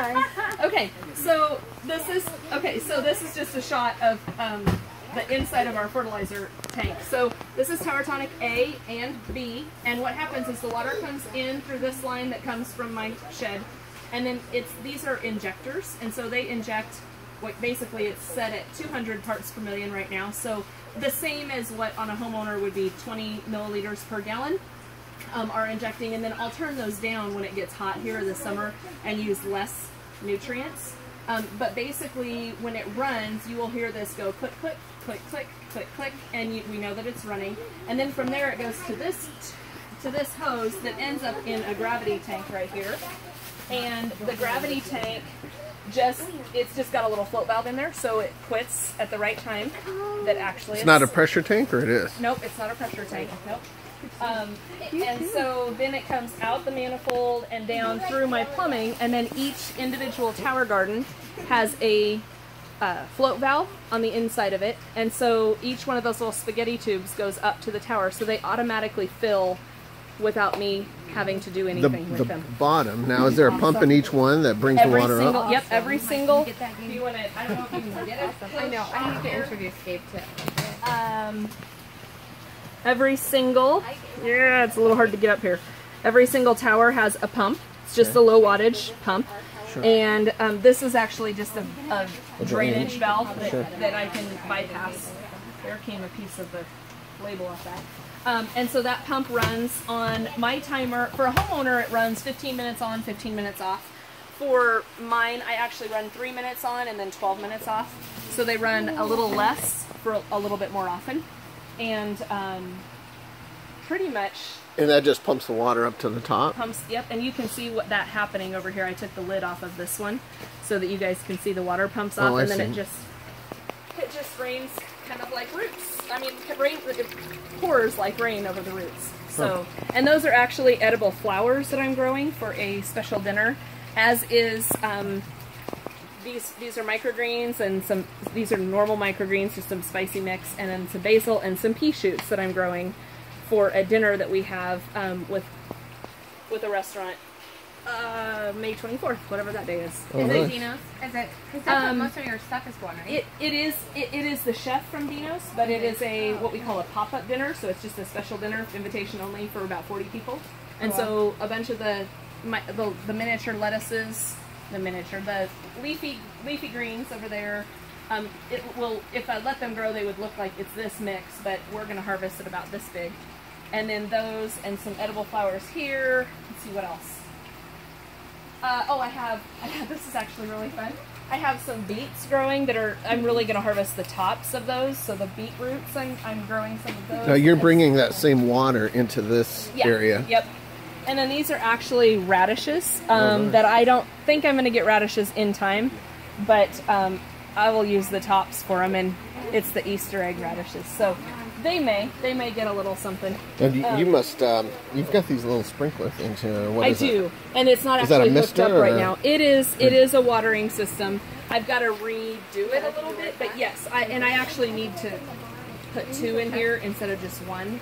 Hi. Okay, so this is just a shot of the inside of our fertilizer tank. So this is Tower Tonic A and B, and what happens is the water comes in through this line that comes from my shed, and then these are injectors, and so they inject what basically it's set at 200 parts per million right now. So the same as what on a homeowner would be 20 milliliters per gallon. Are injecting, and then I'll turn those down when it gets hot here this summer and use less nutrients. But basically, when it runs, you will hear this go click, click, click, click, click, click, and we know that it's running. And then from there, it goes to this hose that ends up in a gravity tank right here. And the gravity tank it's just got a little float valve in there, so it quits at the right time. That actually it's not a pressure tank, or it is? Nope, it's not a pressure tank. Nope. And so then it comes out the manifold and down through my plumbing, and then each individual tower garden has a float valve on the inside of it, and so each one of those little spaghetti tubes goes up to the tower, so they automatically fill without me having to do anything with them. The bottom, now is there a pump in each one that brings the water up? Yep, every single. Do you want to, I don't know if you can get it. I know, I need to introduce Gabe to every single, yeah, it's a little hard to get up here. Every single tower has a pump. It's just a low wattage pump. Sure. And this is actually just a drainage valve that I can bypass. There came a piece of the label off that. And so that pump runs on my timer. For a homeowner, it runs 15 minutes on, 15 minutes off. For mine, I actually run 3 minutes on and then 12 minutes off. So they run a little less for a little bit more often. And pretty much... And that just pumps the water up to the top? Yep, and you can see what that happening over here. I took the lid off of this one so that you guys can see the water pumps off, and then it just rains kind of like roots. I mean, it pours like rain over the roots. So, and those are actually edible flowers that I'm growing for a special dinner, as is... These are microgreens, and these are normal microgreens, just some spicy mix, and then some basil and some pea shoots that I'm growing for a dinner that we have with a restaurant May 24th, whatever that day is. Is it Dino's? Is it? Because that's what most of your stuff is going, right? It is the chef from Dino's, but it is what we call a pop-up dinner, so it's just a special dinner, invitation only, for about 40 people. And so a bunch of the miniature lettuces, the leafy greens over there. If I let them grow, they would look like it's this mix, but we're going to harvest it about this big. And then those and some edible flowers here. Let's see what else. I have this is actually really fun. I have some beets growing that I'm really going to harvest the tops of those. So the beet roots, I'm growing some of those. Now you're bringing that same water into this area. Yep. And then these are actually radishes that I don't think I'm going to get radishes in time, but I will use the tops for them, and it's the Easter egg radishes. So they may get a little something. And you must, you've got these little sprinkler things here. What is do, and it's not actually hooked up right now. It is a watering system. I've got to redo it a little bit, but yes, I actually need to put 2 in here instead of just 1.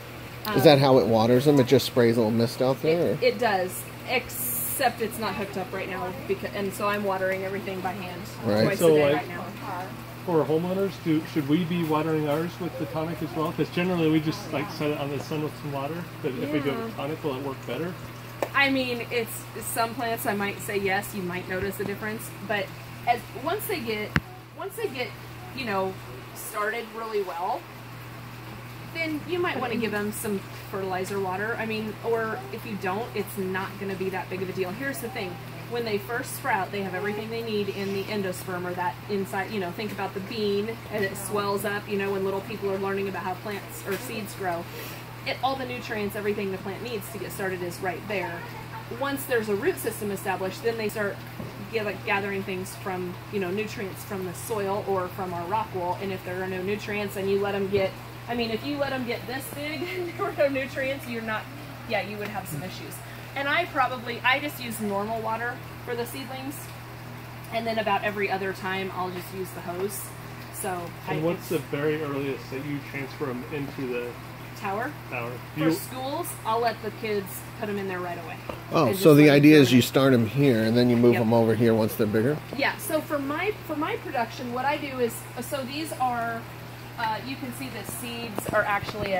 Is that how it waters them? It just sprays a little mist out there? It does, except it's not hooked up right now, and so I'm watering everything by hand twice a day right now. For homeowners, should we be watering ours with the tonic as well? Because generally we just set it on the sun with some water, but if we go with tonic, will it work better? I mean, it's some plants I might say yes, you might notice a difference, but once they get started really well, then you might want to give them some fertilizer water. I mean, or if you don't, it's not going to be that big of a deal. Here's the thing. When they first sprout, they have everything they need in the endosperm, or that inside, think about the bean, and it swells up, when little people are learning about how plants or seeds grow. All the nutrients, everything the plant needs to get started is right there. Once there's a root system established, then they start gathering things from, nutrients from the soil or from our rock wool, and if there are no nutrients and you let them get, if you let them get this big and there were no nutrients, you would have some issues. And I just use normal water for the seedlings, and then about every other time I'll just use the hose. So. And what's the very earliest that you transfer them into the tower. Tower. For schools, I'll let the kids put them in there right away. Oh, And so just the let idea them is grow you in. start them here and then you move Yep. them over here once they're bigger? Yeah, so for my production, what I do is, so these are, you can see the seeds are actually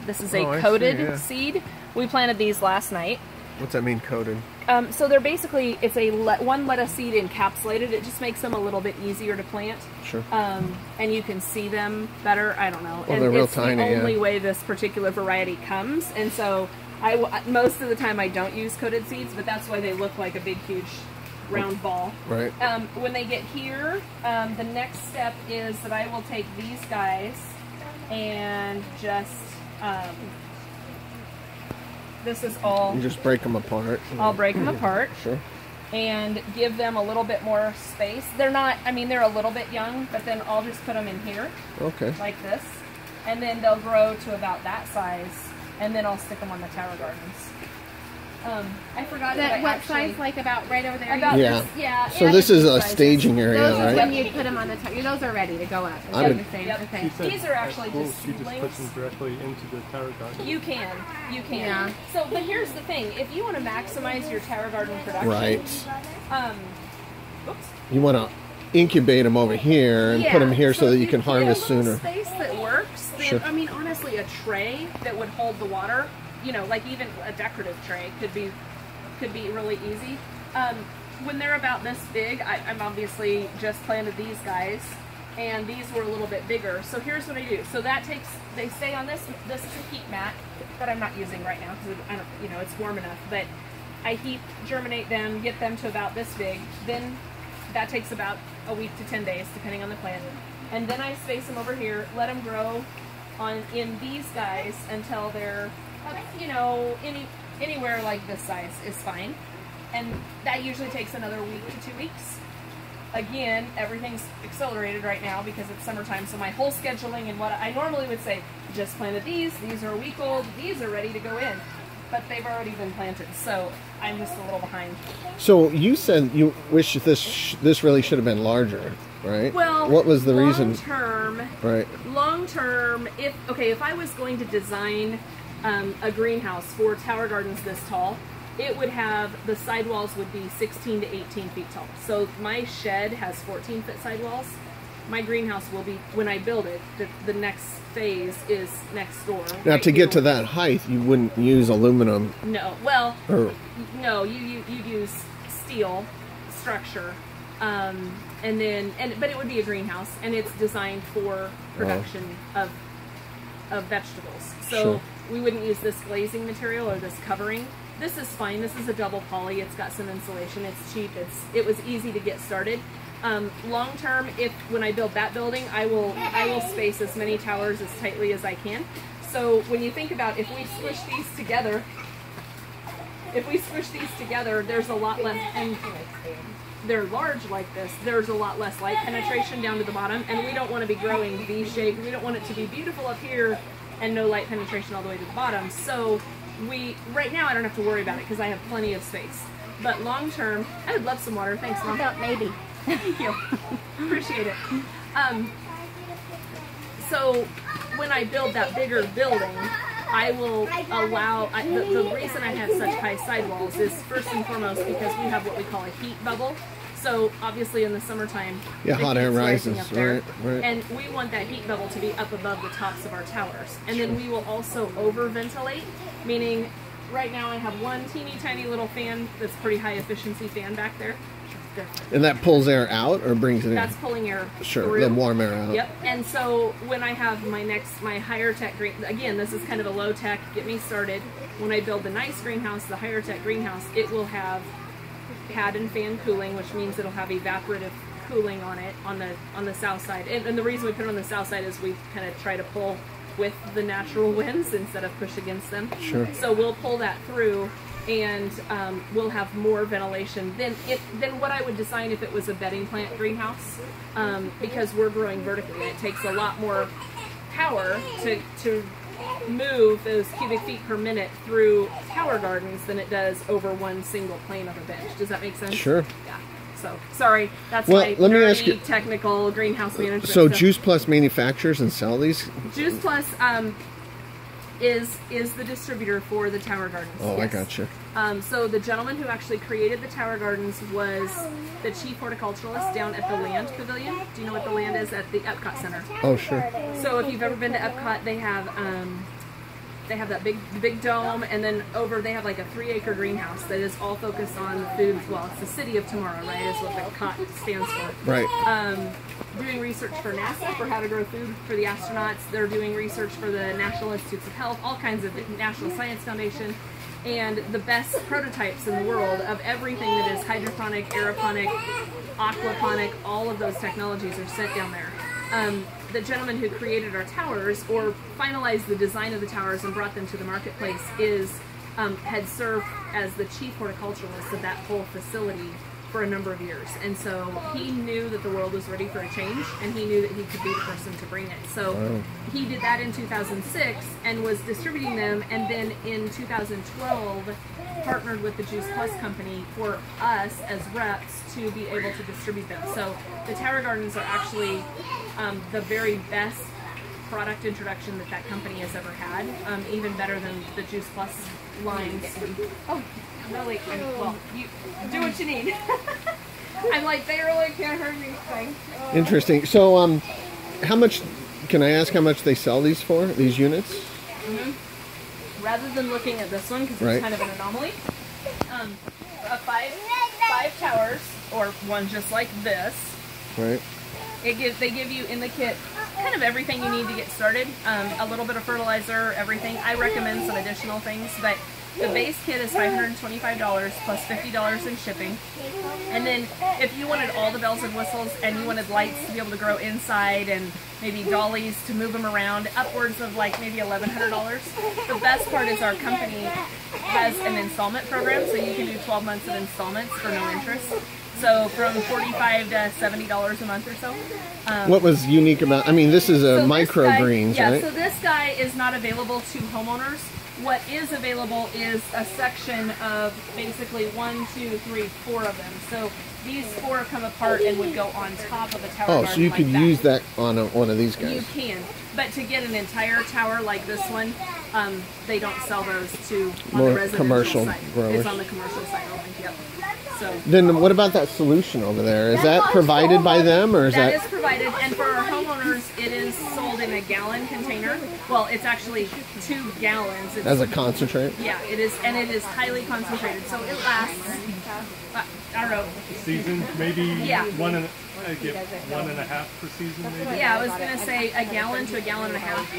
this is a Oh, I see, coated yeah. seed. We planted these last night. What's that mean, coated? So they're basically, it's a one lettuce seed encapsulated. It just makes them a little bit easier to plant. Sure. And you can see them better. I don't know. Oh, And they're real it's tiny, the only yeah. way this particular variety comes. And so most of the time I don't use coated seeds, but that's why they look like a big, huge round ball. Right. When they get here, the next step is that I will take these guys and just, this is all, You just break them apart. I'll break them apart Sure. and give them a little bit more space. They're not, I mean, they're a little bit young, but then I'll just put them in here Okay. like this, and then they'll grow to about that size, and then I'll stick them on the tower gardens. I forgot that What size? Like about right over there? about Yeah. this, yeah. So and I this can is do a sizes. staging area, Those are when right? you put them on the tower. Those are ready to go up. Is I that would- what you're saying? Yep. Okay. She said These are actually at school, just she just puts seedlings. them directly into the tower garden. You can. Yeah. So, but here's the thing: if you want to maximize your tower garden production, Right. Oops. You want to incubate them over here and put them here so that you if can get a harvest little sooner. Space that works. Then, Sure. I mean, honestly, a tray that would hold the water, you know, like even a decorative tray could be really easy. When they're about this big, I'm obviously just planted these guys, and these were a little bit bigger. So here's what I do. So that they stay on this. This is a heat mat that I'm not using right now because I don't, you know, it's warm enough. But I heat germinate them, get them to about this big. Then that takes about a week to 10 days, depending on the plant. And then I space them over here, let them grow in these guys until they're, you know, anywhere like this size is fine. And that usually takes another week to 2 weeks. Again, everything's accelerated right now because it's summertime, so my whole scheduling and what I normally would say, just planted these are a week old, these are ready to go in. But they've already been planted, so I'm just a little behind. So you said you wish this really should have been larger, right? Well, what was the reason? Long term, if I was going to design a greenhouse for tower gardens this tall, it would have, the sidewalls would be 16 to 18 feet tall. So my shed has 14-foot sidewalls. My greenhouse will be, when I build it, the next phase is next door. Now, right to here. get to that height, you wouldn't use aluminum. No, well, Or, no, you use steel structure, but it would be a greenhouse, and it's designed for production of vegetables. So Sure. we wouldn't use this glazing material or this covering. This is fine. This is a double poly. It's got some insulation. It's cheap. It was easy to get started. Long term, when I build that building, I will space as many towers as tightly as I can. So when you think about if we squish these together, there's a lot less, and they're large like this, there's a lot less light penetration down to the bottom, and we don't want to be growing V-shaped. We don't want it to be beautiful up here and no light penetration all the way to the bottom. So right now I don't have to worry about it because I have plenty of space. But long term, I would love some water. Thanks, Mom. Maybe. Thank you. Appreciate it. So when I build that bigger building, I will allow, the reason I have such high sidewalls is first and foremost because we have what we call a heat bubble. So obviously in the summertime, Yeah, the hot air heat's rising rises, up there, right. and we want that heat bubble to be up above the tops of our towers. And then we will also over ventilate, meaning right now I have one teeny tiny little fan that's pretty high efficiency fan back there. and that pulls air out or brings it That's in? pulling air Sure, through. the warm air out. Yep. And so when I have my higher tech green, again, this is kind of a low tech, get me started. When I build the nice greenhouse, the higher tech greenhouse, it will have pad and fan cooling, which means it'll have evaporative cooling on it on the south side. And the reason we put it on the south side is we kind of try to pull with the natural winds instead of push against them. Sure. So we'll pull that through, and we'll have more ventilation than what I would design if it was a bedding plant greenhouse, because we're growing vertically. It takes a lot more power to move those cubic feet per minute through tower gardens than it does over one single plane of a bench. Does that make sense? Sure. Yeah. So, sorry, that's Well, my let me nerdy ask you- technical greenhouse management So stuff. Juice Plus manufactures and sell these? Juice Plus, is the distributor for the Tower Gardens. Oh, yes. I gotcha. So the gentleman who actually created the Tower Gardens was the chief horticulturalist down at the Land Pavilion. Do you know what the Land is? At the Epcot Center. Oh, sure. So if you've ever been to Epcot, they have that big dome, and then over they have like a 3-acre greenhouse that is all focused on food. Well, it's the city of tomorrow, right? Is what the COT stands for. Right. Doing research for NASA for how to grow food for the astronauts. They're doing research for the National Institutes of Health, all kinds of National Science Foundation, and the best prototypes in the world of everything that is hydroponic, aeroponic, aquaponic. All of those technologies are sent down there. The gentleman who created our towers, or finalized the design of the towers and brought them to the marketplace, had served as the chief horticulturalist of that whole facility for a number of years. And so he knew that the world was ready for a change, and he knew that he could be the person to bring it. So he did that in 2006 and was distributing them, and then in 2012 partnered with the Juice Plus company for us as reps to be able to distribute them. So the Tower Gardens are actually the very best product introduction that company has ever had, even better than the Juice Plus lines. Oh, really? Well, you do what you need. I'm like, they really can't hurt anything. Interesting. So, how much? Can I ask how much they sell these for? These units? Mm-hmm. Rather than looking at this one, because it's Right. kind of an anomaly, five towers, or one just like this. Right. They give you in the kit kind of everything you need to get started. A little bit of fertilizer, everything. I recommend some additional things, but the base kit is $525 plus $50 in shipping. And then if you wanted all the bells and whistles and you wanted lights to be able to grow inside and maybe dollies to move them around, upwards of like maybe $1,100. The best part is our company has an installment program, so you can do 12 months of installments for no interest. So from $45 to $70 a month or so. What was unique about? I mean, this is a microgreens, yeah, right? so this guy is not available to homeowners. What is available is a section of basically 1, 2, 3, 4 of them. So these 4 come apart and would go on top of a tower. Oh, so you could use that on one of these guys. You can, but to get an entire tower like this one, they don't sell those to on More the residential commercial side. growers. It's on the commercial side only. Yep. So Then what about that solution over there? Is that provided by them, or is that that? is provided, and for our homeowners, it is sold in a gallon container. Well, it's actually 2 gallons. It's, As a concentrate? yeah, it is, and it is highly concentrated, so it lasts. I don't know. Season, maybe Yeah. I get 1.5 per season, maybe. Yeah, I was gonna say a gallon to a gallon and a half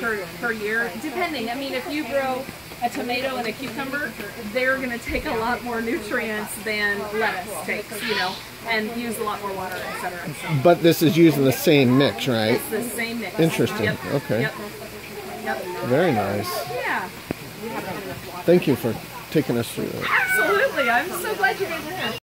per year, depending. I mean, if you grow a tomato and a cucumber, they're gonna take a lot more nutrients than lettuce takes, you know, and use a lot more water, etc. So But this is using the same mix, right? it's the same mix. Interesting. Yep. Okay. Yep. Very nice. Yeah. Thank you for taking us through that. Absolutely. I'm so glad you guys are here.